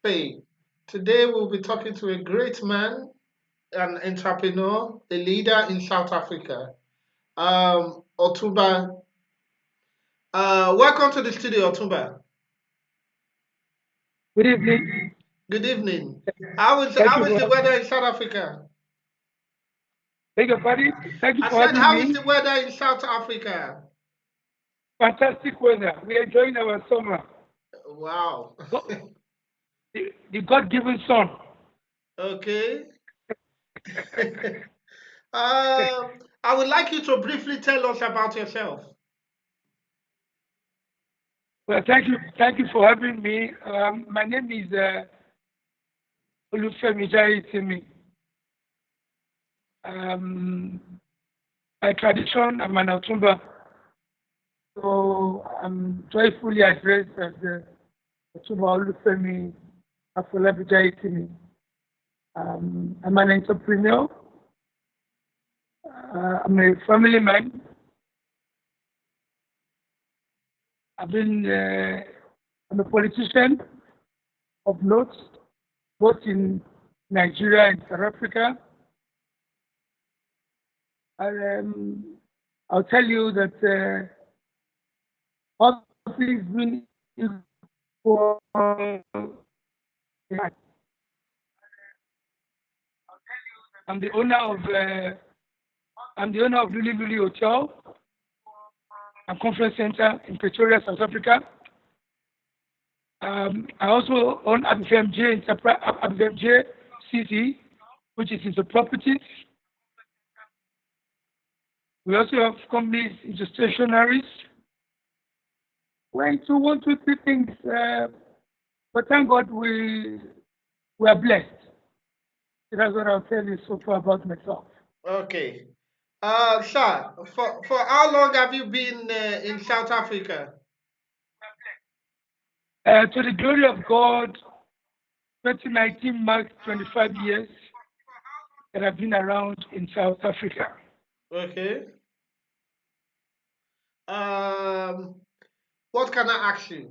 Spain. Today we'll be talking to a great man, an entrepreneur, a leader in South Africa. Otunba. Welcome to the studio, Otunba. Good evening. Good evening. How is Thank how you is for the weather in South Africa? beg your pardon. Thank you I for said, having how is me. the weather in South Africa? Fantastic weather. We are enjoying our summer. Wow. The God-given sun. Okay. I would like you to briefly tell us about yourself. Well, thank you for having me. My name is Olufemi Jaiyesimi. Um, by tradition, I'm an Otunba, so I'm joyfully addressed as Otunba Olufemi Afolabi Jaiyesimi. I'm an entrepreneur. I'm a family man. I've been, I'm a politician of note, both in Nigeria and South Africa. And I'll tell you that all things being equal, I'm the owner of Luli Luli Hotel and Conference Center in Pretoria, South Africa. I also own ABFMJ City, which is into properties. We also have companies into stationaries. We're into one, two, three things. But thank God we are blessed. So that's what I'll tell you so far about myself. Okay. Sir, for how long have you been in South Africa? To the glory of God, 2019 marks 25 years that I've been around in South Africa. Okay. Um, what can I ask you?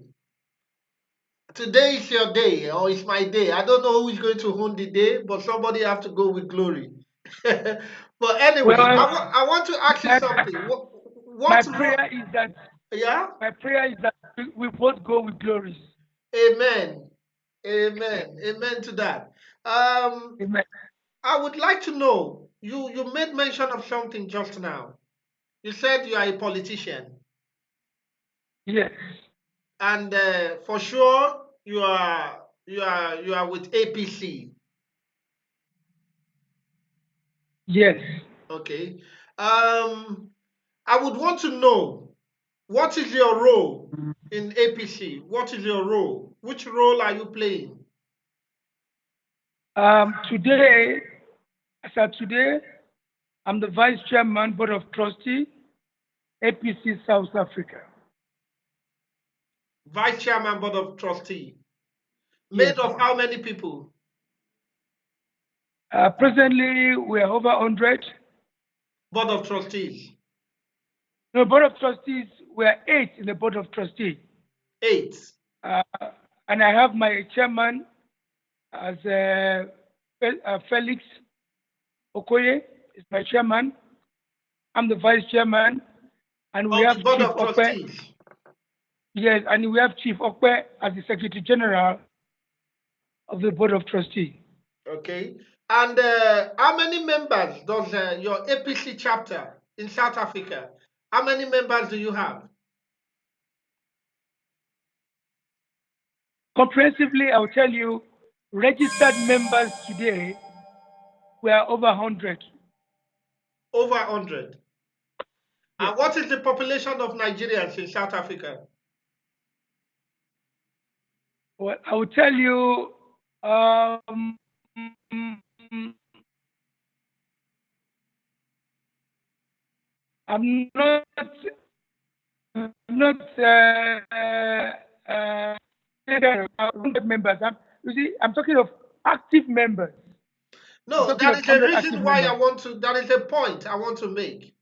Today is your day, or it's my day. I don't know who is going to own the day, but somebody have to go with glory. But anyway, Well, I want to ask you my, something. my What role? prayer is that Yeah? we both go with glories. Amen. Amen. Amen to that. Um, Amen. I would like to know, you made mention of something just now. You said you are a politician, Yes. and for sure you are with APC. Yes. Okay. Um, I would want to know, what is your role in APC? What is your role? Which role are you playing? Today, as of today, I'm the Vice Chairman, Board of Trustee, APC South Africa. Vice Chairman Board of Trustee. Yes. Made of how many people? Presently, we are over 100. Board of Trustees. No, Board of Trustees, we are 8 in the Board of Trustees. 8. Uh, and I have my chairman as Felix Okoye is my chairman. I'm the vice chairman, and we Of have the Board Chief of Okwe. Trustees. Yes, and we have Chief Okwe as the Secretary General of the Board of Trustees. Okay. And how many members does your APC chapter in South Africa? How many members do you have? Comprehensively, I'll tell you, registered members today, we are over 100. Over 100. Yes. And what is the population of Nigerians in South Africa? Well, I will tell you, um, I'm not, I'm not, 100 members. You see, I'm talking of active members. I'm No, talking that of is a 100 active reason why members. that is a point I want to make.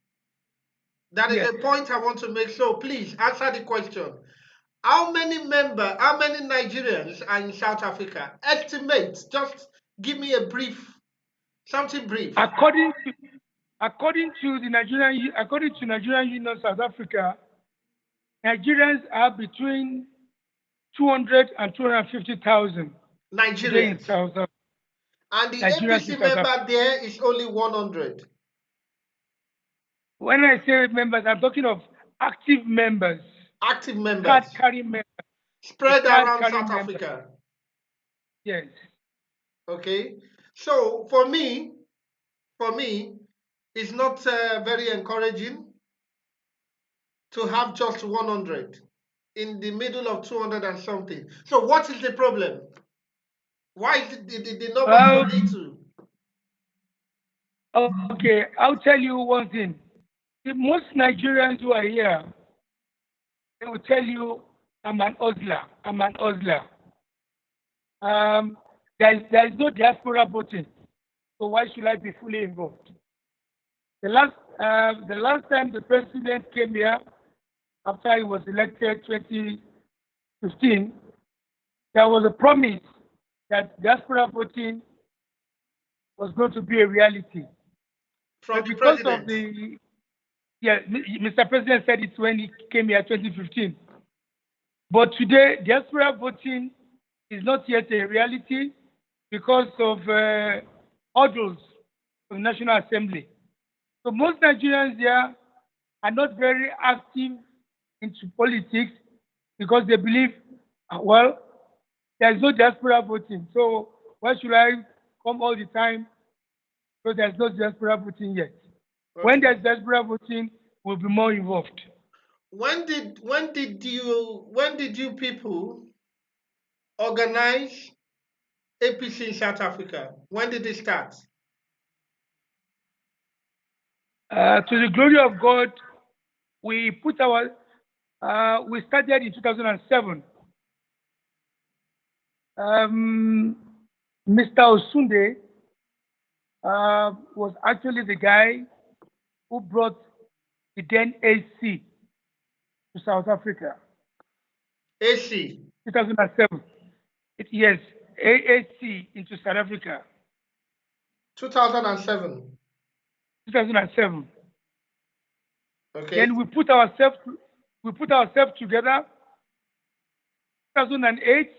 That is Yes. a point I want to make. So please answer the question. How many Nigerians are in South Africa? Estimate. Just give me a brief, something brief. According to Nigerian Union South Africa, Nigerians are between 200 and 250,000 today in Nigerians. South Africa. And the Nigerians in APC South Africa. member there is only 100. When I say members, I'm talking of active members, Active card members carrying members, the spread card around carrying South members. Africa. Yes. Okay. So for me, it's not very encouraging to have just 100 in the middle of 200 and something. So what is the problem? Why is the number so little? Okay, I'll tell you one thing. The most Nigerians who are here, they will tell you, I'm an Osler. I'm an Osler. There is no diaspora voting, so why should I be fully involved? The last time the president came here, after he was elected 2015, there was a promise that diaspora voting was going to be a reality. From But the because of president. Mr. President said it when he came here 2015. But today, diaspora voting is not yet a reality because of hurdles of the National Assembly. So most Nigerians here are not very active into politics because they believe, well, there is no diaspora voting. So why should I come all the time? So there's no diaspora voting yet. When Okay. there's diaspora voting, we'll be more involved. When did you people organize APC in South Africa? When did it start? To the glory of God, we started in 2007. Mr. Osunde was actually the guy who brought the then AC to South Africa. AC. 2007. Yes, AAC into South Africa. 2007. 2007. Okay. Then we put ourselves together. 2008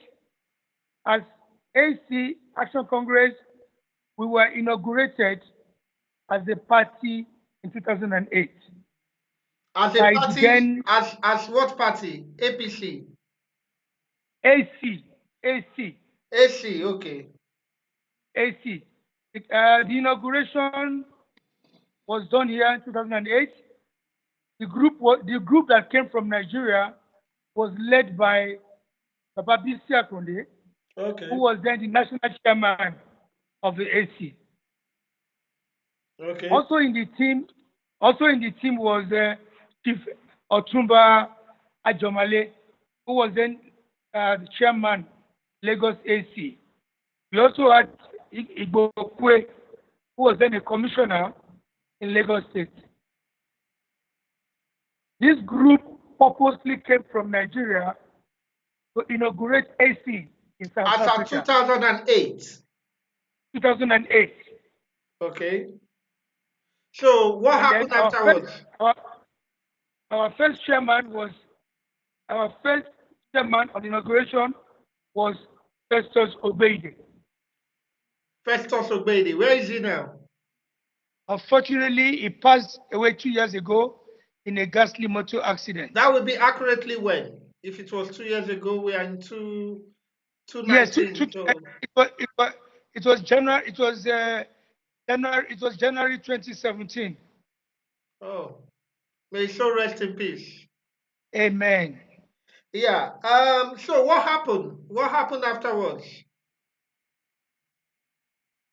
as AC Action Congress. We were inaugurated as a party in 2008. As a By party, then, as what party? APC. AC, AC, AC. Okay. AC. The inauguration was done here in 2008. The group that came from Nigeria was led by Bababisi Akonde, Okay. who was then the national chairman of the AC. Okay. Also in the team was Chief Otunba Ajomale, who was then the chairman, Lagos AC. We also had Igbo Kwe, who was then a commissioner in Lagos State. This group purposely came from Nigeria to inaugurate AC in South As of Africa. 2008. 2008. Okay. So what And then happened afterwards? our first chairman on inauguration was Festus Obeide. Festus Ogbede. Where is he now? Unfortunately, he passed away 2 years ago in a ghastly motor accident. That would be accurately when? If it was 2 years ago, we are in 2019. Yes, So it was January. It was January 2017. oh, may his soul rest in peace. Amen. Yeah. So what happened? What happened afterwards?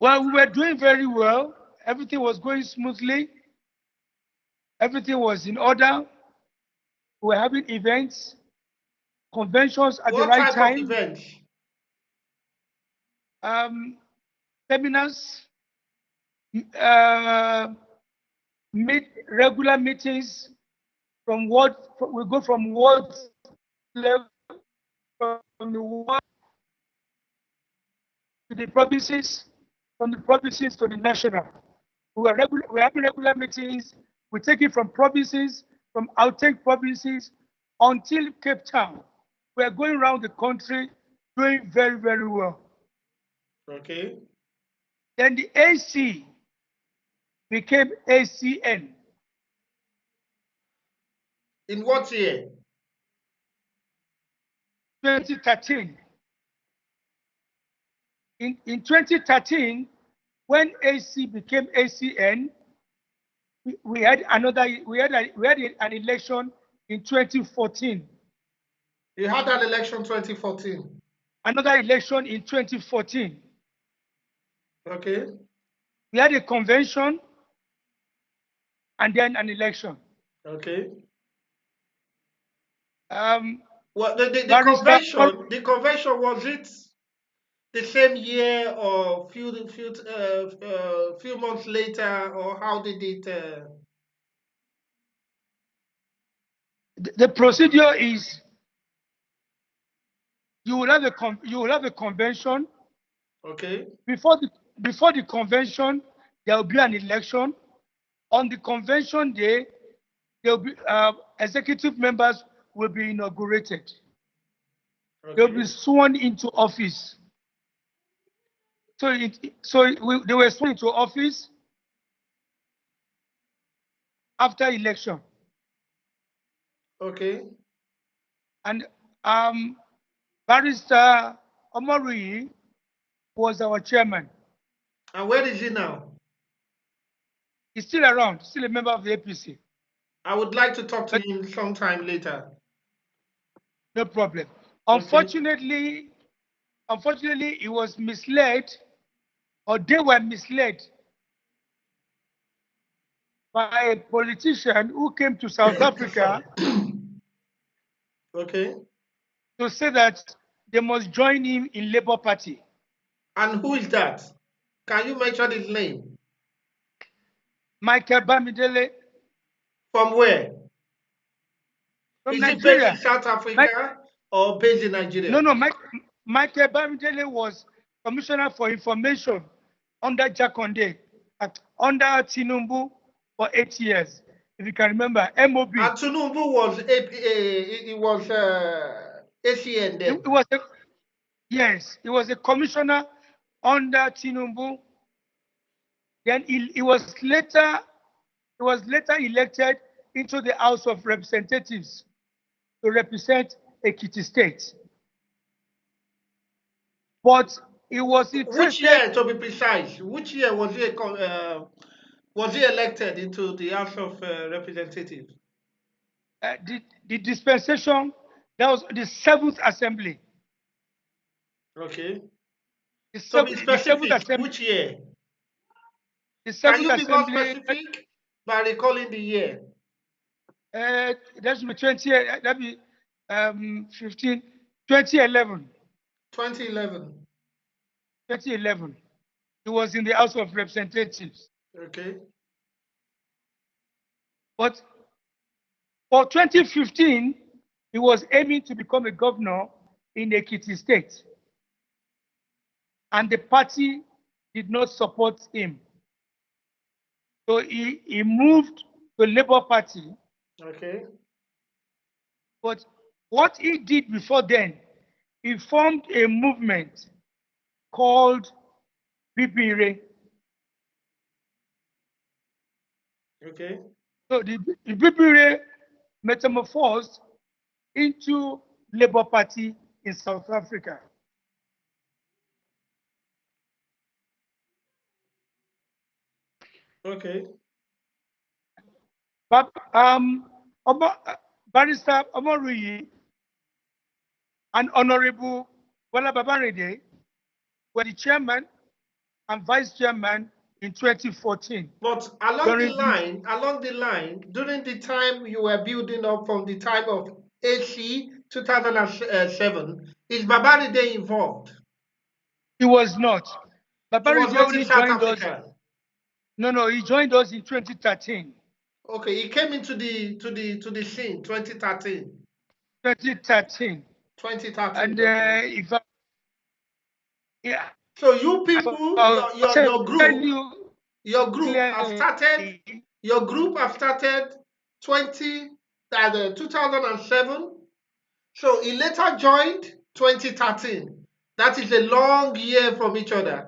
Well, we were doing very well. Everything was going smoothly. Everything was in order. We were having events, conventions at the What right type of time, events? seminars, uh, regular meetings we go from ward level from the ward to the provinces, from the provinces to the national. We're having regular meetings. We take it from provinces, from outtake provinces until Cape Town. We're going around the country doing very, very well. Okay. Then the AC became ACN. In what year? 2013. In 2013, when AC became ACN, we had an election in 2014. You had an election 2014. Another election in 2014. Okay. We had a convention and then an election. Okay. Well, the convention, was it the same year or few months later, or how did it? The procedure is you will have a convention. Okay. Before the convention, there will be an election. On the convention day, there will be executive members will be inaugurated. Okay. They'll be sworn into office. So they were sworn into office after election. Okay. And Barrister Omorui was our chairman. And where is he now? He's still around, still a member of the APC. I would like to talk to him sometime later. No problem. Okay. Unfortunately, he was misled, or they were misled by a politician who came to South Africa okay. to say that they must join him in Labour Party. And who is that? Can you mention his name? Michael Bamidele. From where? From Is Nigeria. he based in South Africa or based in Nigeria? No. Michael Bamidele was Commissioner for Information under Jakonde, under Tinubu for 8 years. If you can remember, MOB. And Tinubu was ACN then. He was a commissioner under Tinubu. Then he was later elected into the House of Representatives to represent Ekiti State. But he was interested. Which year, to be precise? Which year was he elected into the House of Representatives? The dispensation, that was the 7th Assembly. Okay. To be specific, which year? The 7th Can you be more Assembly, specific by recalling the year? That should be 2011. 2011. 2011. He was in the House of Representatives. Okay. But for 2015, he was aiming to become a governor in Ekiti State. And the party did not support him. So he moved to Labour Party. Okay. But what he did before then, he formed a movement called Bibire. Okay. So the Bibire metamorphosed into Labour Party in South Africa. Okay. But Barrister Omorui and Honorable Bola Babarede were the chairman and vice chairman in 2014. But along the line, during the time you were building up from the time of AC 2007, is Babaride involved? He was not. Babaride only joined us. No, he joined us in 2013. Okay, he came into the scene 2013. 2013. 2013. And Okay. if I, yeah, So you people, I'll tell you your group have started. clearly. Your group have started 20 2007. So he later joined 2013. That is a long year from each other.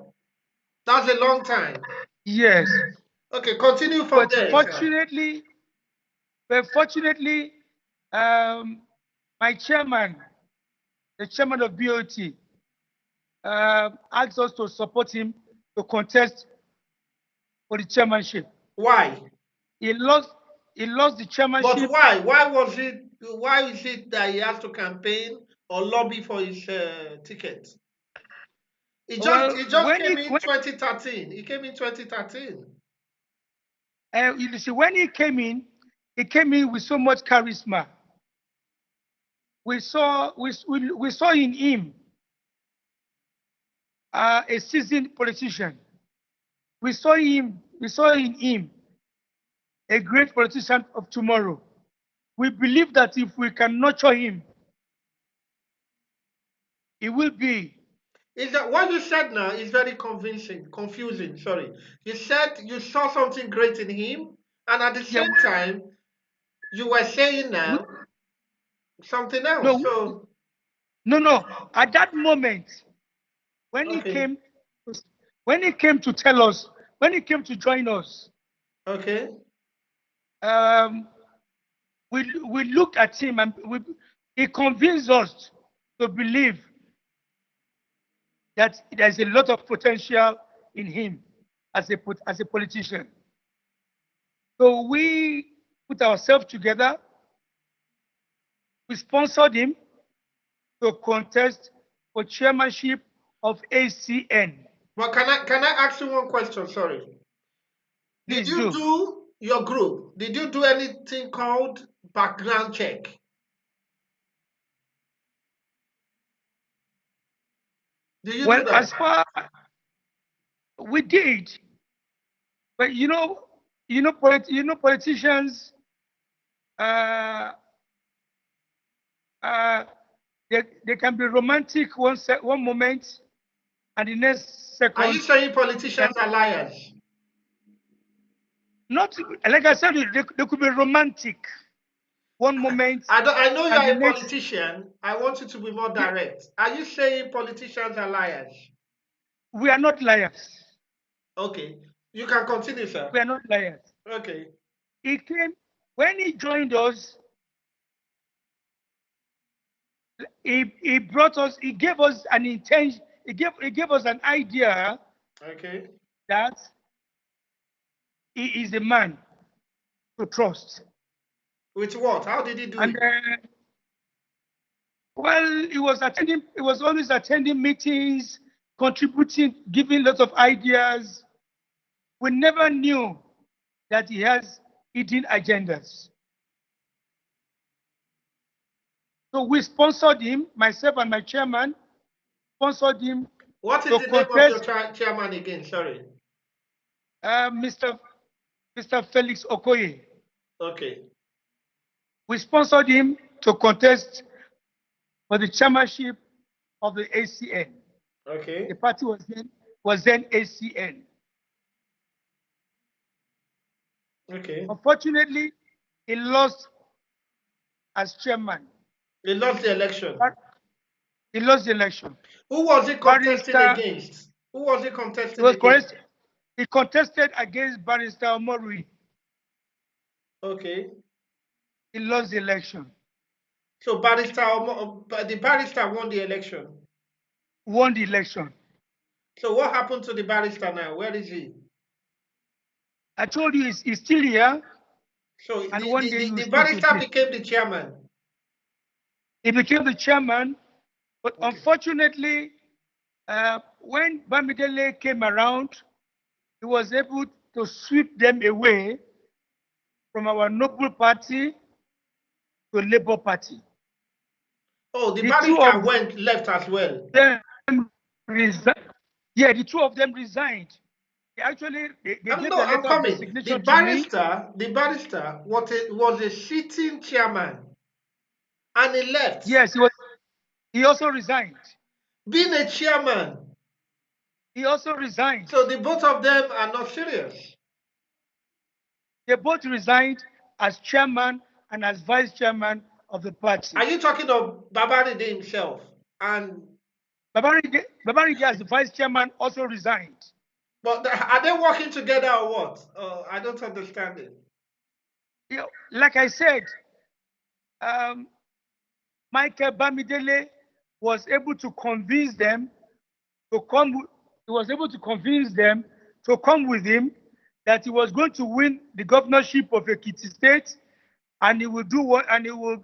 That's a long time. Yes, Okay, continue from but there, sir. fortunately, um, my chairman, the chairman of BOT, asked us to support him to contest for the chairmanship. Why? He lost. He lost the But chairmanship. why? Why was it? Why is it that he has to campaign or lobby for his ticket? Well, He just when came he in 2013. He came in 2013. you see, when he came in with so much charisma. We saw in him a seasoned politician. We saw in him a great politician of tomorrow. We believe that if we can nurture him, he will be. Is that what you said now is very convincing, confusing. Sorry. You said you saw something great in him, and at the Yeah, same time, you were saying we, now something else. no, So, no. At that moment, when he okay, came, when he came to tell us, when he came to join us, okay. um, we looked at him and he convinced us to believe that there's a lot of potential in him as a politician. So we put ourselves together. We sponsored him to contest for chairmanship of ACN. But can I ask you one question? Sorry. Did Please you do. do your group? Did you do anything called background check? Do you do Well, that? as far we did, but politicians. Uh, uh, they can be romantic one moment, and the next Are you second saying they can politicians are liars? not. Like I said, they could be romantic one moment, I know and the you're a next. politician. I want you to be more Yeah, direct. Are you saying politicians are liars? we are not liars. Okay. You can continue, sir. We are not liars. Okay. He came when he joined us. He brought us. He gave us an intention. He gave us an idea Okay. that he is a man to trust. With what? How did he do And it? well, he was attending. He was always attending meetings, contributing, giving lots of ideas. We never knew that he has hidden agendas. So we sponsored him. Myself and my chairman sponsored him What is to the name of your contest. chairman again? Sorry. Mr. Felix Okoye. Okay. We sponsored him to contest for the chairmanship of the ACN. Okay. The party was then ACN. Okay. Unfortunately, he lost as chairman. He lost the election. He lost the election. Who was he contesting Barrister, against? Who was he he contesting was against? correct. He contested against Barrister Omori. Okay. He lost the election. So the barrister won the election. Won the election. So what happened to the barrister now? Where is he? I told you he's still here, So and one day you will the speak with barrister him. became the chairman. He became the chairman, but Okay. unfortunately, when Bamidele came around, he was able to sweep them away from our noble party to Labour Party. Oh, the The two barrister of went left as well. them resigned. Yeah, the two of them resigned. They gave No, the I'm letter of coming. resignation to me. The barrister was a sitting chairman, and he left. Yes, he was. He also resigned. Being a chairman. He also resigned. So the both of them are not serious. They both resigned as chairman and as vice chairman of the party. Are you talking of Babaride himself? And Babaride as the vice chairman also resigned. but are they working together or what? I don't understand it. You know, like I said, um, Michael Bamidele was able to convince them to come. He was able to convince them to come with him, that he was going to win the governorship of Ekiti State, and he will do what, and he will.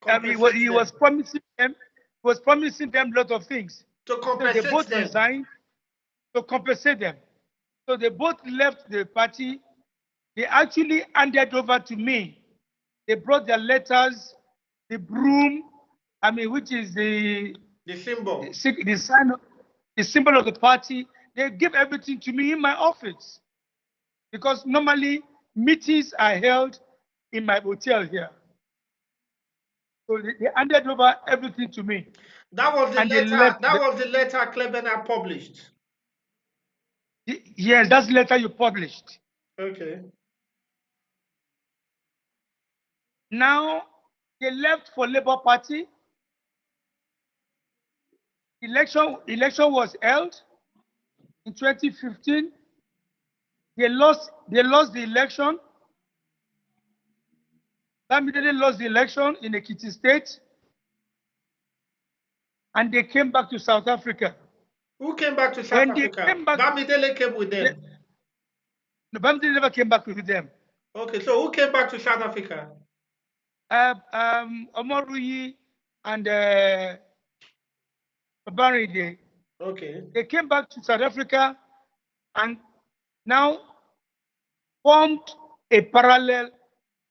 Compensate He them. was promising them. He was promising them a lot of things. To So they compensate both them. resigned to compensate them. So they both left the party. They actually handed over to me. They brought their letters, the broom, which is The symbol. the sign, the symbol of the party. They give everything to me in my office, because normally meetings are held in my hotel here. So they handed over everything to me, That was the and they letter. left. That was the letter Klebena published. Yes, that's the letter you published. Okay. Now they left for Labour Party. Election was held in 2015. They lost the election. Bamidele lost the election in Ekiti State, and they came back to South Africa. Who came back to South When they Africa? came back, Bamidele came with they, them. Bamidele never came back with them. Okay, so who came back to South Africa? Omoruyi and Babaride. Okay. They came back to South Africa and now formed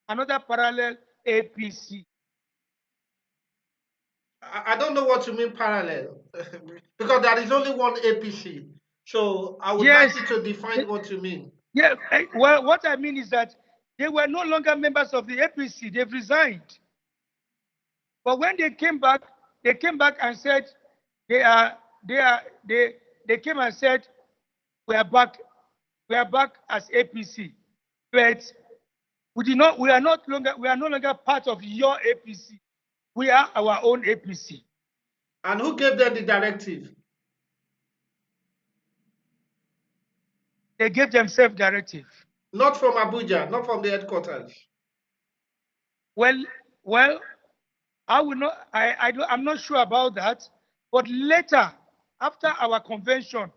another parallel APC. I don't know what you mean parallel because there is only one APC. So I would like Yes, you to define what you mean. yeah. Well, what I mean is that they were no longer members of the APC. They've resigned. But when they came back and said they are they are they came and said we are back as APC. But we are no longer part of your APC. We are our own APC. And who gave them the directive? They gave themselves directive. Not from Abuja, not from the headquarters. Well, well, I will not. I'm not sure about that. But later, after our convention,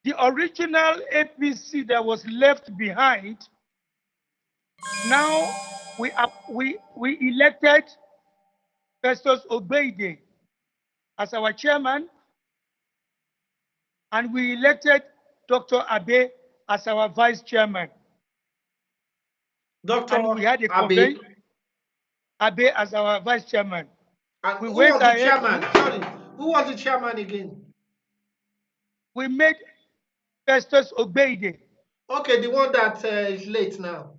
the original APC that was left behind, now we elected Festus Obeide as our chairman, and we elected Dr. Abe as our vice chairman. Dr. And we had a Abe. convention, Abe as our vice chairman. And We who went was the ahead, chairman? Sorry, who was the chairman again? we made Festus Obeide. Okay, the one that is late now.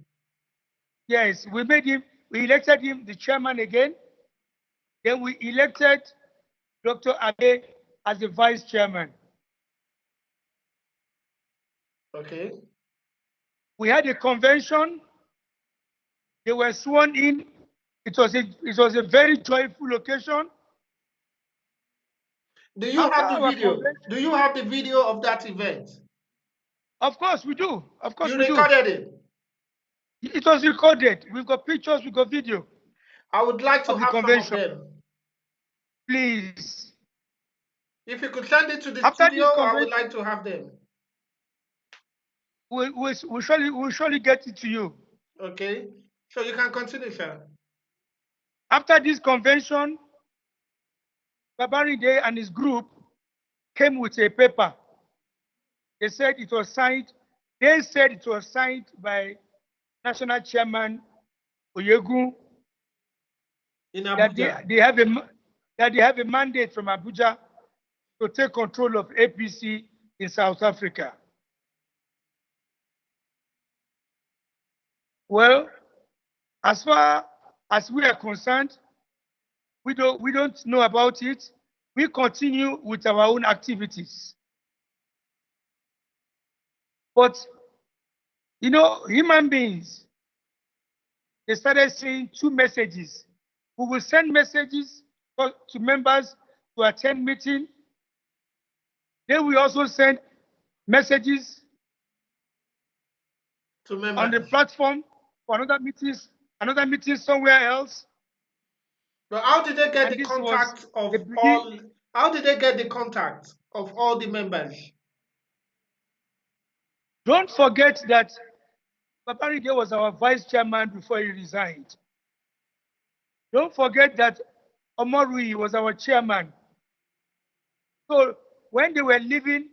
Yes, we elected him the chairman again. Then we elected Dr. Abe as the vice chairman. Okay. We had a convention. They were sworn in. It was a very joyful occasion. Do you After have the our video? convention, Do you have the video of that event? of course we do. Of course You we do. recorded it. It was recorded. We've got pictures, we've got video I would like to of the have some of convention. them. Please. If you could send it to the After studio, this I would convention, like to have them. we'll surely get it to you. Okay. So you can continue, sir. After this convention, Babaride and his group came with a paper. They said it was signed. They said it was signed by National Chairman Oyegun, In that Abuja. they have a mandate from Abuja to take control of APC in South Africa. Well, as far as we are concerned, we don't know about it. we continue with our own activities. But, human beings, they started saying two messages. We will send messages to members to attend meeting. Then we also send messages to members on the platform for another meeting somewhere else. But how did they get And the this was contact of the beginning. all? How did they get the contact of all the members? Don't forget that Babarige was our vice chairman before he resigned. Don't forget that Omorui was our chairman. So when they were leaving,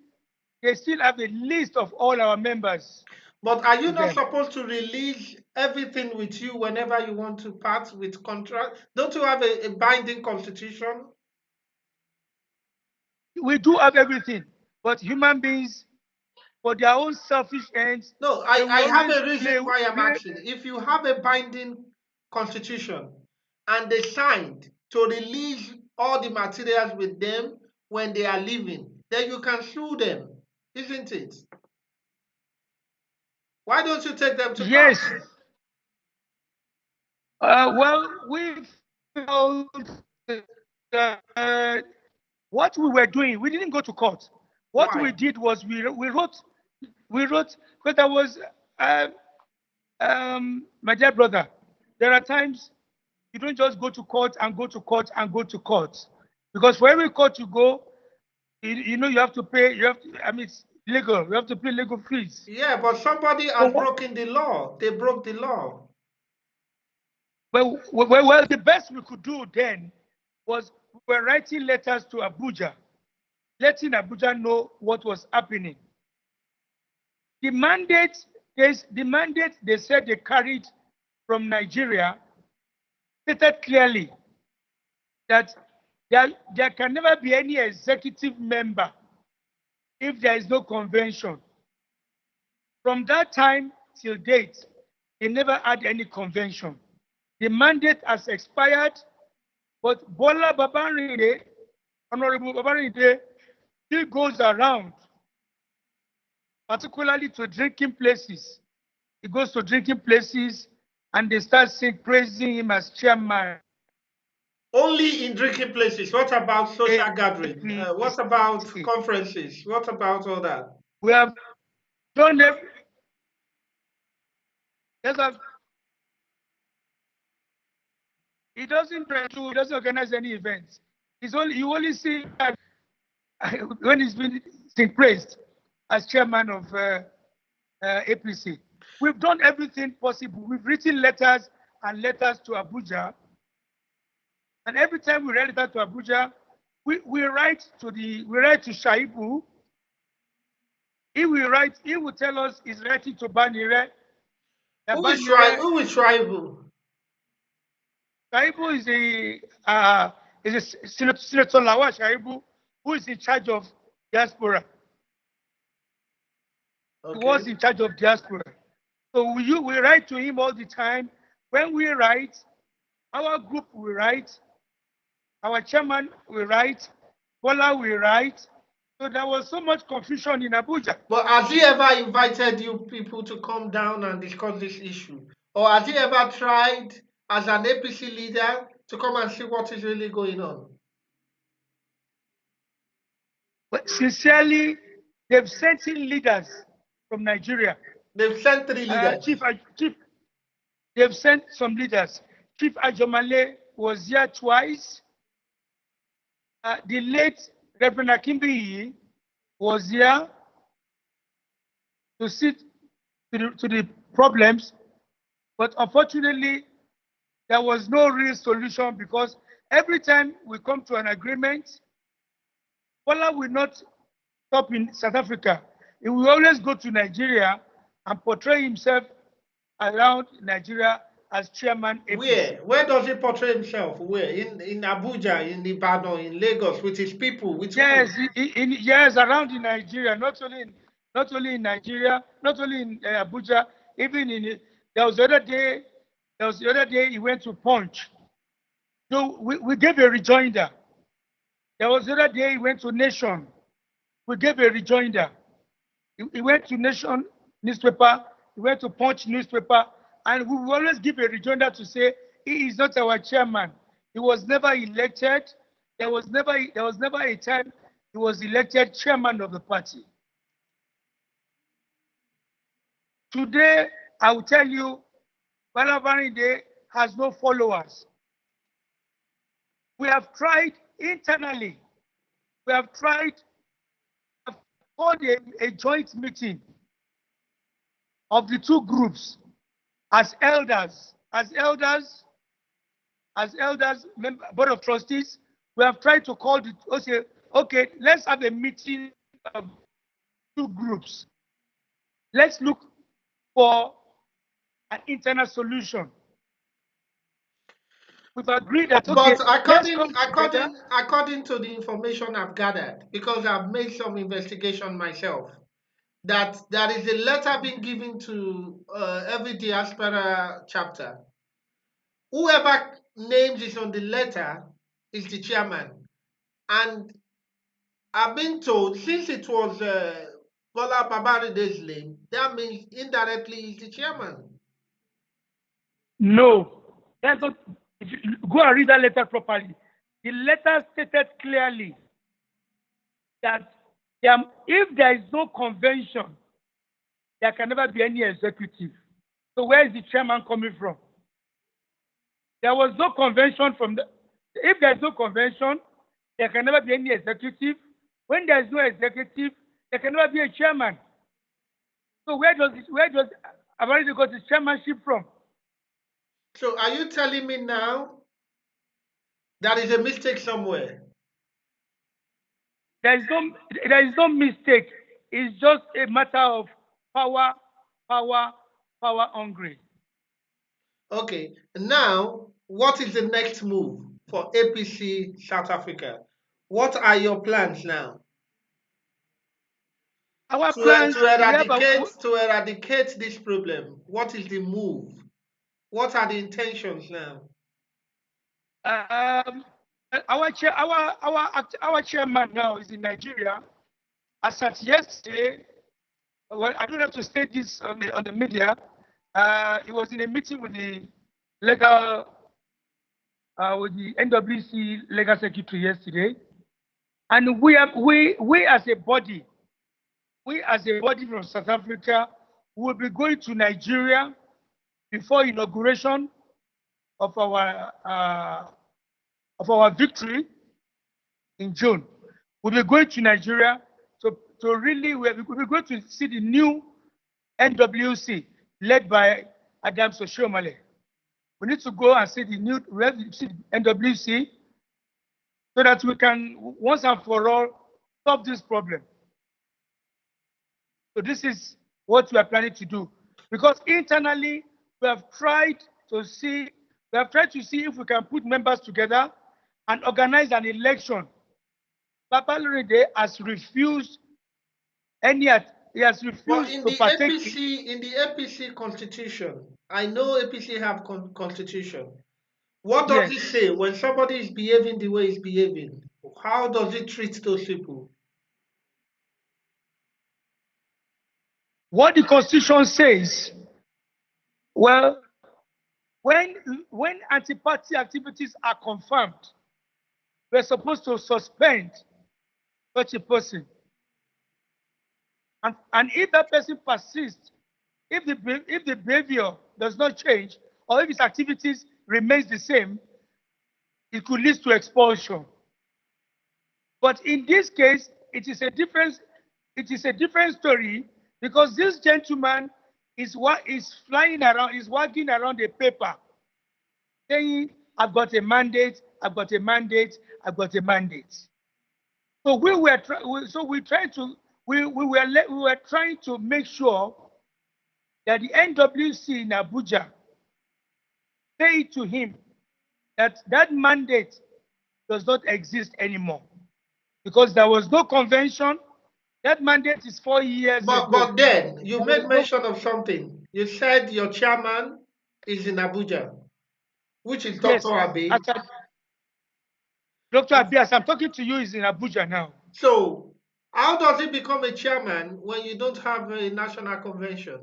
they still have a list of all our members. But are you with not them. supposed to release everything with you whenever you want to part with contract? Don't you have a binding constitution? We do have everything, but human beings, for their own selfish ends, No, they I will have always a reason play. why I'm play asking. If you have a binding constitution and they signed to release all the materials with them when they are leaving, then you can sue them, isn't it? Why don't you take them to court? yes. Well, we felt uh, what we were doing. We didn't go to court. What we Why? did was we wrote because I was uh, my dear brother. There are times you don't just go to court and go to court and go to court, because for every court you go, you have to pay. I mean, it's legal. You have to pay legal fees. Yeah, but somebody So has broken the law. They broke the law. well, the best we could do then was we were writing letters to Abuja, letting Abuja know what was happening. The mandate, they said they carried from Nigeria stated clearly that there can never be any executive member if there is no convention. From that time till date, they never had any convention. The mandate has expired, but Bola Babarinde, Honorable Babarinde, still goes around, particularly to drinking places. He goes to drinking places and they start praising him as chairman. Only in drinking places. What about social gathering? What about APC. conferences? What about all that? We have done every, yes, he doesn't organize any events. You only see when he's been praised as chairman of APC. We've done everything possible. We've written letters and letters to Abuja. And every time we write letter to Abuja, we write to Shaibu. He will tell us he's writing to Banire. Banire, Who is tribal? Shaibu is a Senator Lawa Shaibu, who is in charge of diaspora. Okay. He was in charge of diaspora. So we write to him all the time. When we write, our group will write, our chairman will write, Bola will write. So there was so much confusion in Abuja. But has he ever invited you people to come down and discuss this issue? Or has he ever tried as an APC leader to come and see what is really going on? But sincerely, they've sent in leaders from Nigeria. They've sent 3 leaders. They've sent some leaders. Chief Ajomale was here twice. The late Reverend Akimbiyi was here to sit to the problems, but unfortunately, there was no real solution, because every time we come to an agreement, Bola will not stop in South Africa. He will always go to Nigeria and portray himself around Nigeria as chairman APC. Where does he portray himself? Where? In Abuja, in Ibadan, in Lagos, with his people, with Yes, who? yes, around in Nigeria, not only in Nigeria, not only in Abuja, even in there was the other day he went to Punch. So we gave a rejoinder. There was the other day he went to Nation. We gave a rejoinder. He went to Nation newspaper, he went to Punch newspaper, and we will always give a rejoinder to say he is not our chairman. He was never elected. There was never a time he was elected chairman of the party. Today, I will tell you, Balabarinde has no followers. We have tried internally. We have tried, called a joint meeting of the two groups as elders, board of trustees. We have tried to call the okay, let's have a meeting of two groups. Let's look for an internal solution. We've agreed that okay, But let's come together. according to the information I've gathered, because I've made some investigation myself, that there is a letter being given to every diaspora chapter. Whoever names is on the letter is the chairman. And I've been told, since it was Bola Babaride's name, that means indirectly he's the chairman. No, that's not. If you go and read that letter properly, the letter stated clearly that if there is no convention, there can never be any executive. So where is the chairman coming from? There was no convention from the. If there is no convention, there can never be any executive. When there is no executive, there can never be a chairman. So where does Abaride got his chairmanship from? So are you telling me now there is a mistake somewhere? There is no mistake. It's just a matter of power, power, power hungry. Okay, now what is the next move for APC South Africa? What are your plans now Our to, plans, we have to eradicate this problem? What is the move? What are the intentions now? um, our chairman now is in Nigeria. As at yesterday, well, I don't have to state this on the media. He was in a meeting with the legal with the NWC legal secretary yesterday, and we as a body, from South Africa, will be going to Nigeria before inauguration of our victory in June. We'll be going to Nigeria to really we'll be going to see the new NWC led by Adams Oshiomhole. We need to go and see the new NWC so that we can once and for all solve this problem. So this is what we are planning to do. Because internally we have tried to see if we can put members together and organize an election. Papa Loride has refused he has But refused in to the partake in. APC constitution, I know APC have constitution. What does it Yes. say when somebody is behaving the way he's behaving? How does it treat those people? What the constitution says, well, when when anti-party activities are confirmed, we're supposed to suspend such a person. And if that person persists, if the behavior does not change, or if his activities remains the same, it could lead to expulsion. But in this case, it is a different story because this gentleman is flying around, is wagging around a paper saying, I've got a mandate, I've got a mandate, I've got a mandate. So we were trying to make sure that the NWC in Abuja say to him that that mandate does not exist anymore because there was no convention. That mandate is 4 years ago. But then you There was made no mention of something. You said your chairman is in Abuja, which is Dr. yes. Abe. Actually, Dr. Abias, I'm talking to you, is in Abuja now. So, how does he become a chairman when you don't have a national convention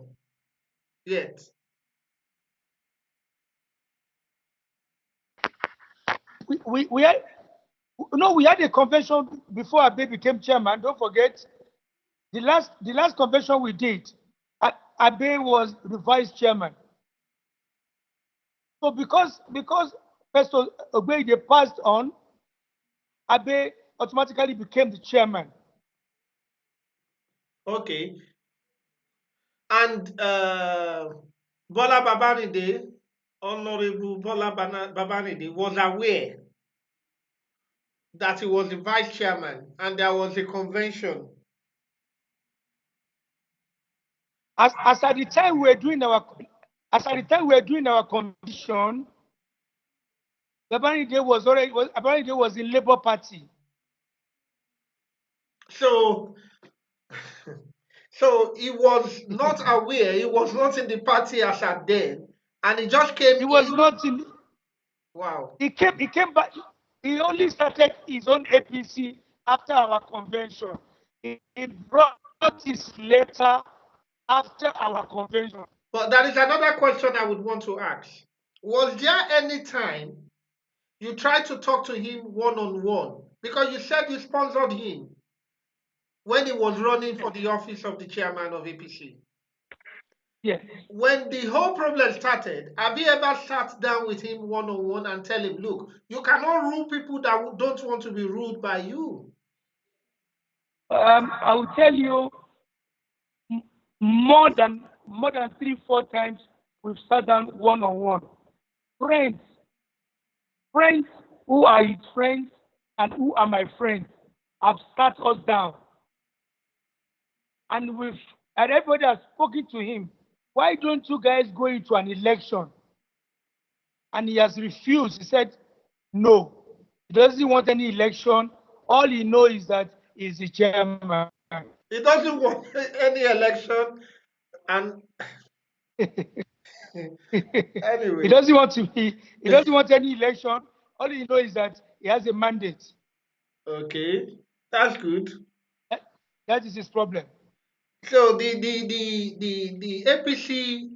yet? We had no, we had a convention before Abe became chairman. Don't forget, the last convention we did, Abe was the vice chairman. So because Pastor Ogbede passed on, Abe automatically became the chairman. Okay. And Bola Babanide, Honorable Bola Babanide, was aware that he was the vice chairman and there was a convention. As at the time we were doing our convention, Babanide was in Labour Party. So, so he was not aware, he was not in the party as at then, and he just came He was in. not in. Wow. He came back. He only started his own APC after our convention. He brought his letter after our convention. But there is another question I would want to ask. Was there any time you tried to talk to him one on one? Because you said you sponsored him when he was running for the office of the chairman of APC. Yes. When the whole problem started, have you ever sat down with him one on one and tell him, look, you cannot rule people that don't want to be ruled by you? I will tell you, more than 3-4 times we've sat down one on one. Friends, friends who are his friends and who are my friends have sat us down, and everybody has spoken to him. Why don't you guys go into an election? And he has refused. He said, no, he doesn't want any election. All he knows is that he's the chairman. He doesn't want any election. And He anyway, doesn't want to be. He doesn't want any election. All he knows is that he has a mandate. okay, that's good. That is his problem. So the APC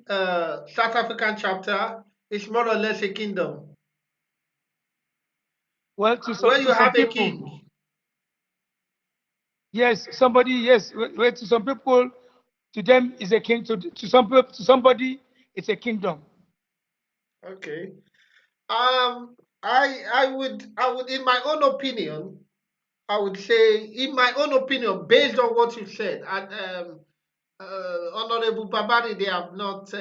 South African chapter is more or less a kingdom Well, where you to some have a people, king. yes, somebody, yes. Well, to some people, to them is a king. To somebody, it's a kingdom. Okay. I would in my own opinion, I would say in my own opinion, based on what you said, and Honorable Babari, they have not.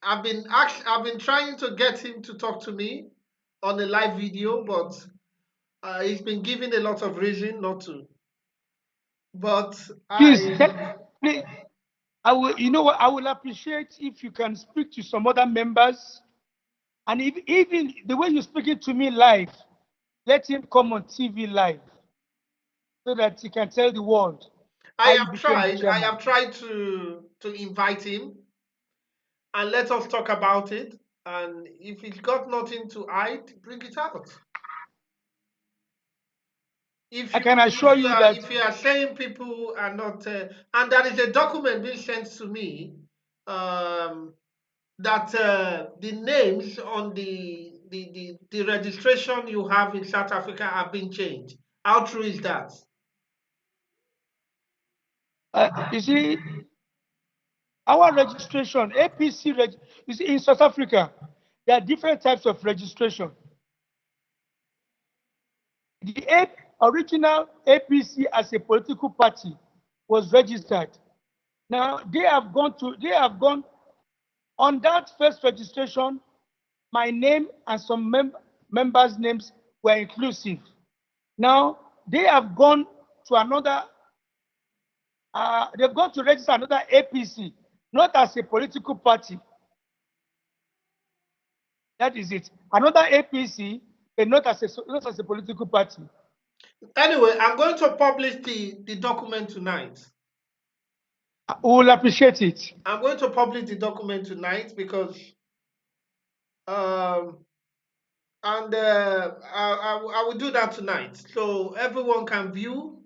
I've been trying to get him to talk to me on a live video, but he's been giving a lot of reason not to. But Please, I please, I will. You know what? I will appreciate if you can speak to some other members, and if, even the way you're speaking to me live, let him come on TV live so that he can tell the world I how you have became the tried. I chairman. have tried to invite him and let us talk about it. And if he's got nothing to hide, bring it out. I can assure you that If you are saying people are not, and there is a document being sent to me, um, that the names on the registration you have in South Africa have been changed. How true is that? you see our registration, you see in South Africa, there are different types of registration. The original APC as a political party was registered. Now they have gone on that first registration. My name and some members' names were inclusive. Now they have gone to another. They've gone to register another APC, not as a political party. That is it. Another APC, but not as a political party. Anyway, I'm going to publish the document tonight. We will appreciate it. I'm going to publish the document tonight because um, and I will do that tonight, so everyone can view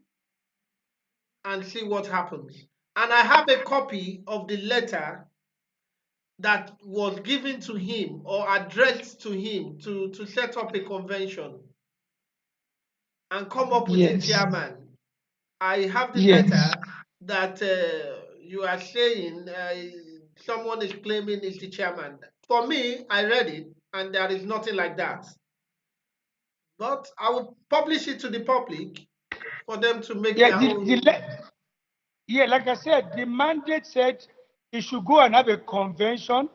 and see what happens. And I have a copy of the letter that was given to him or addressed to him to set up a convention and come up with a Yes. chairman. I have the Yes. letter that you are saying someone is claiming is the chairman. For me, I read it and there is nothing like that. But I will publish it to the public for them to make Yeah. their own. Yeah. Like I said, the mandate said he should go and have a convention.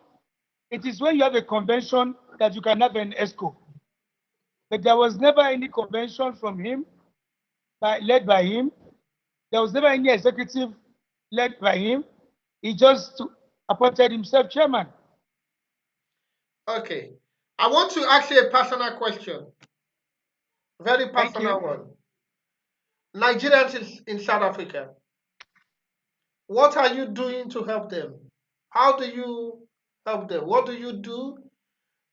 It is when you have a convention that you can have an ESCO. But there was never any convention from him, led by him. There was never any executive led by him. He just appointed himself chairman. Okay. I want to ask you a personal question, very Thank personal you. one. Nigerians in South Africa, what are you doing to help them? How do you help them? What do you do?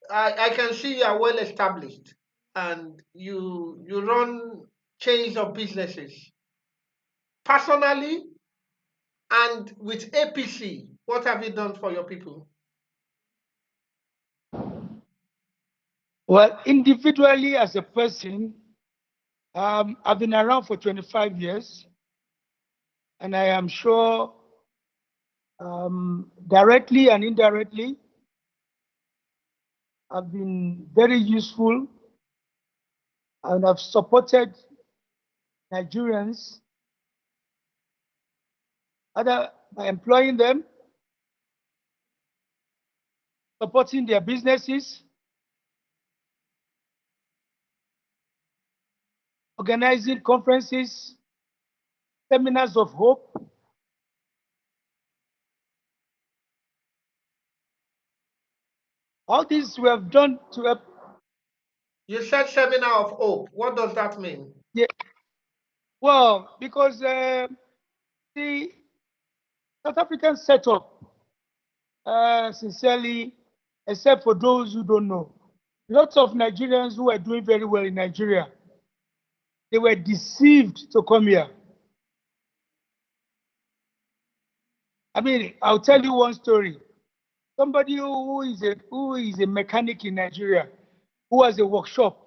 I can see you are well established and you run chains of businesses. Personally and with APC, what have you done for your people? Well, individually as a person, I've been around for 25 years, and I am sure directly and indirectly, I've been very useful and I've supported Nigerians either by employing them, supporting their businesses, organizing conferences, seminars of hope. All this we have done to help. You said seminar of hope. What does that mean? Yeah, well, because the South African setup, sincerely, except for those who don't know, lots of Nigerians who are doing very well in Nigeria, they were deceived to come here. I mean, I'll tell you one story. Somebody who is a mechanic in Nigeria, who has a workshop,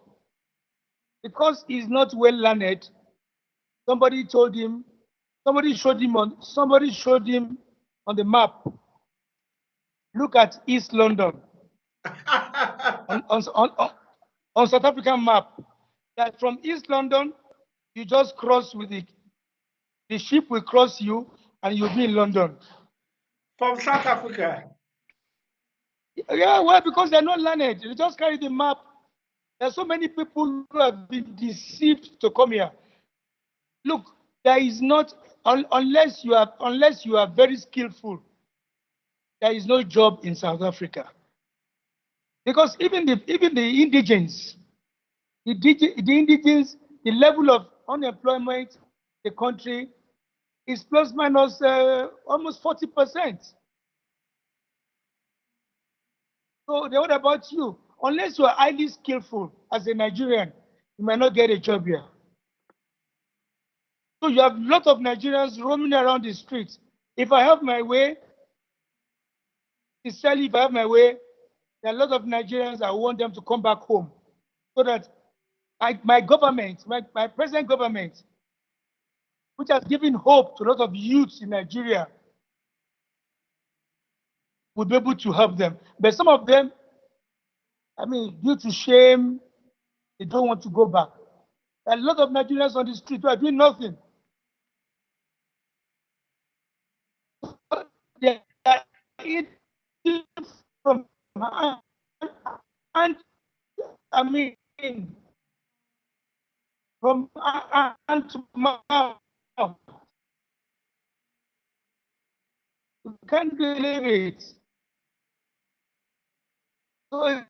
because he's not well learned, somebody told him, somebody showed him on the map. Look at East London on on South African map. That from East London, you just cross with the ship will cross you and you'll be in London. From South Africa. Yeah, well, because they're not learned. They just carry the map. There are so many people who have been deceived to come here. Look, there is not unless you are very skillful, there is no job in South Africa. Because even the indigents, the indigents, the level of unemployment in the country is plus minus almost 40%. So what about you? Unless you are highly skillful as a Nigerian, you might not get a job here. So you have a lot of Nigerians roaming around the streets. If I have my way, sincerely, if I have my way, there are a lot of Nigerians I want them to come back home so that my government, my present government, which has given hope to a lot of youths in Nigeria, will be able to help them. But some of them, I mean, due to shame, they don't want to go back. A lot of Nigerians on the street who are doing nothing. They are eating from hand, I mean, from hand to mouth. You can't believe it. So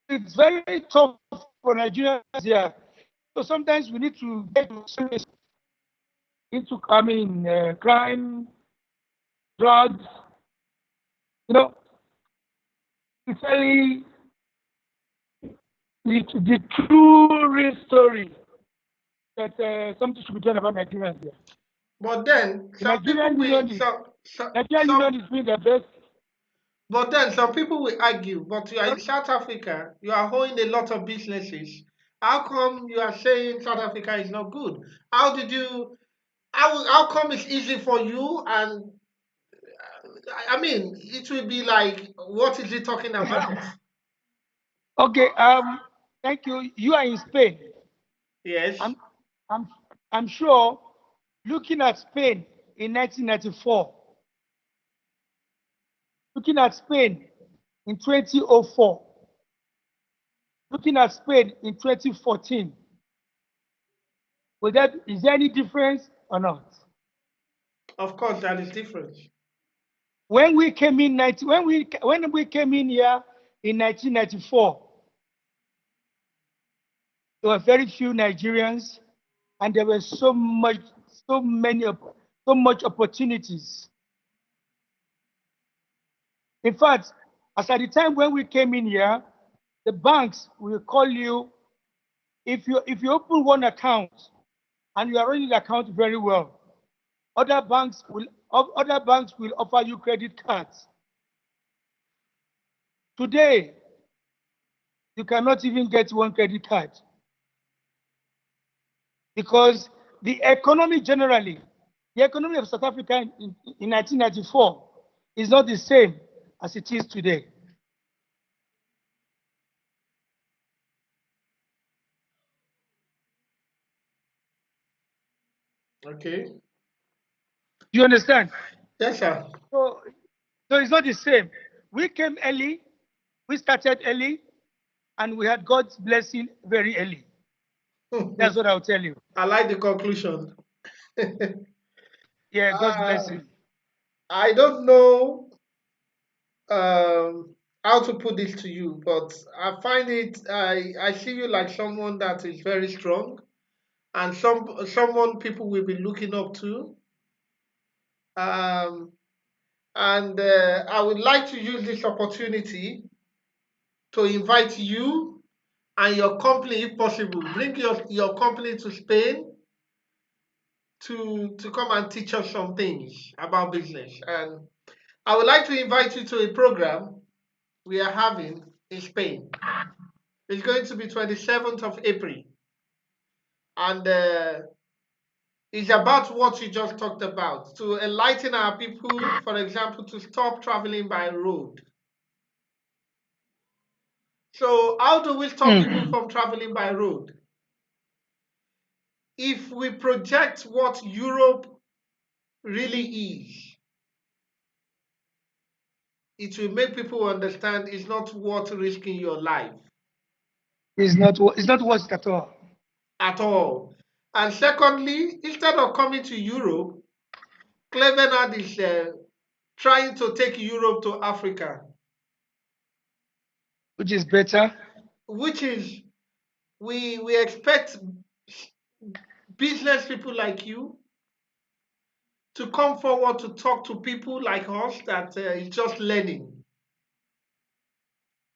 it's very tough for Nigerians here. So sometimes we need to get into, I mean, crime, drugs. You know, it's very the true real story that something should be done about Nigerians here. But then The some people will Nigerian Union is doing their best. some people will argue, but you are in South Africa, you are owning a lot of businesses. How come you are saying South Africa is not good? How did you how come it's easy for you and I mean it will be like what is he talking about? Okay, thank you. You are in Spain. Yes, I'm I'm I'm sure looking at Spain in 1994, looking at Spain in 2004, looking at Spain in 2014, is there any difference or not? of course that is different. When we came in 90, when we came in here in 1994, there were very few Nigerians, and there were so many, so much opportunities. In fact, as at the time when we came in here, the banks will call you if you open one account and you are running the account very well. Other banks will offer you credit cards. Today, you cannot even get one credit card because the economy generally, the economy of South Africa in 1994 is not the same as it is today. Okay. Do you understand? Yes, sir. So, so it's not the same. We came early, we started early, and we had God's blessing very early. That's what I'll tell you. I like the conclusion. Yeah, God's uh, blessing. I don't know how to put this to you, but I see you like someone that is very strong and someone people will be looking up to. Um, and I would like to use this opportunity to invite you and your company, if possible, bring your company to Spain to come and teach us some things about business. And I would like to invite you to a program we are having in Spain. It's going to be 27th of April, and it's about what you just talked about to enlighten our people, for example, to stop traveling by road. So, how do we stop people Mm. from traveling by road? If we project what Europe really is, it will make people understand it's not worth risking your life It's not worth it at all. at all. And secondly, instead of coming to Europe, Cleveland is trying to take Europe to Africa, Which is better. which is we expect business people like you to come forward to talk to people like us that is just learning.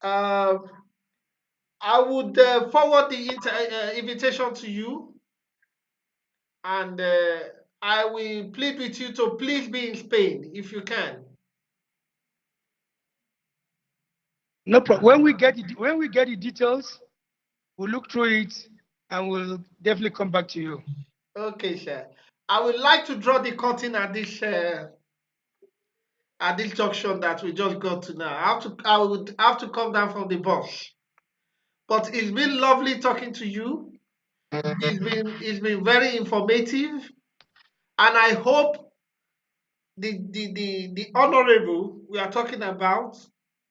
Uh, I would forward the invitation to you, and I will plead with you to please be in Spain if you can. No problem. When we get the details, we'll look through it and we'll definitely come back to you. Okay, sir. I would like to draw the curtain at this junction that we just got to now. I would have to come down from the bus. But it's been lovely talking to you. It's been very informative, and I hope the honorable we are talking about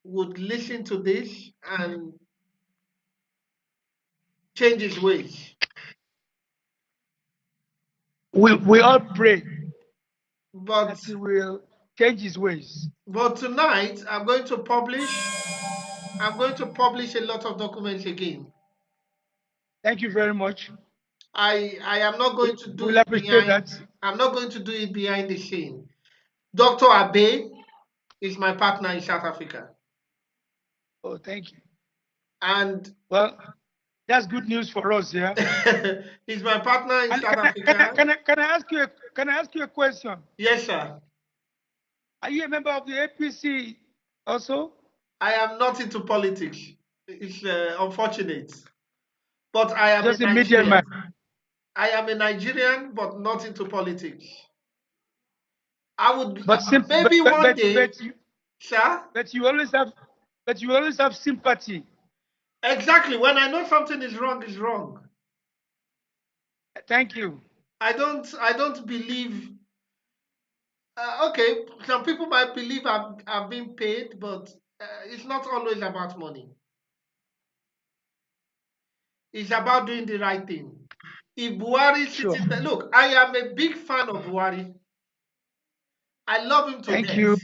would listen to this and change his ways. We all pray that But he will change his ways. tonight I'm going to publish a lot of documents again. Thank you very much. I am not going to do We'll it appreciate behind that. I'm not going to do it behind the scene. Dr. Abe is my partner in South Africa. Oh, thank you. And Well, That's good news for us, yeah. He's my partner in And South Africa. can I ask you can I ask you a question? Yes, sir. Are you a member of the APC also? I am not into politics. It's unfortunate. But I am a Just a middleman. Nigerian. I am a Nigerian, but not into politics. I would But maybe one day, sir. but you always have sympathy. Exactly. When I know something is wrong, is wrong. Thank you. I don't believe. Okay, some people might believe I'm being paid, but it's not always about money. It's about doing the right thing. If Buhari Sure. sitting there, look, I am a big fan of Buhari. I love him to Thank death. you.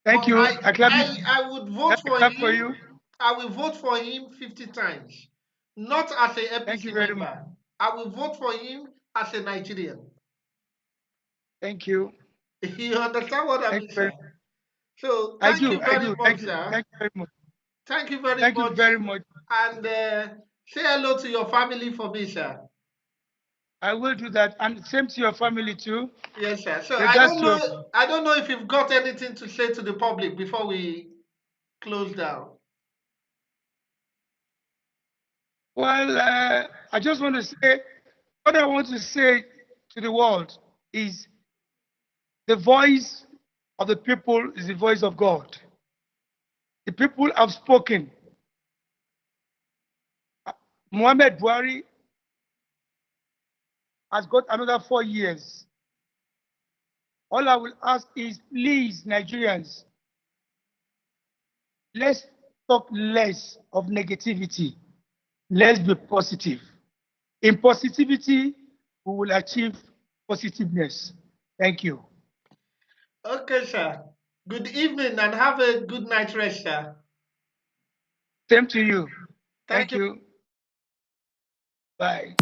Thank But you. I would vote I for clap for him. you. I will vote for him 50 times. Not as a Thank you APC very much. member. I will vote for him as a Nigerian. Thank you. You understand what I Thank mean, you very sir? So thank you I very do. much, sir. Thank you very much. Thank you very Thank you much. very much. And say hello to your family for me, sir. I will do that. And same to your family too. Yes, sir. So I Regards don't to your know. I don't know if you've got anything to say to the public before we close down. well, I just want to say what I want to say to the world is the voice of the people is the voice of God. The people have spoken. Muhammad Buhari has got another 4 years. All I will ask is, please, Nigerians, let's talk less of negativity. Let's be positive. In positivity, we will achieve positiveness. Thank you. Okay, sir. Good evening and have a good night rest, sir. Same to you. Thank Thank you. you. Bye.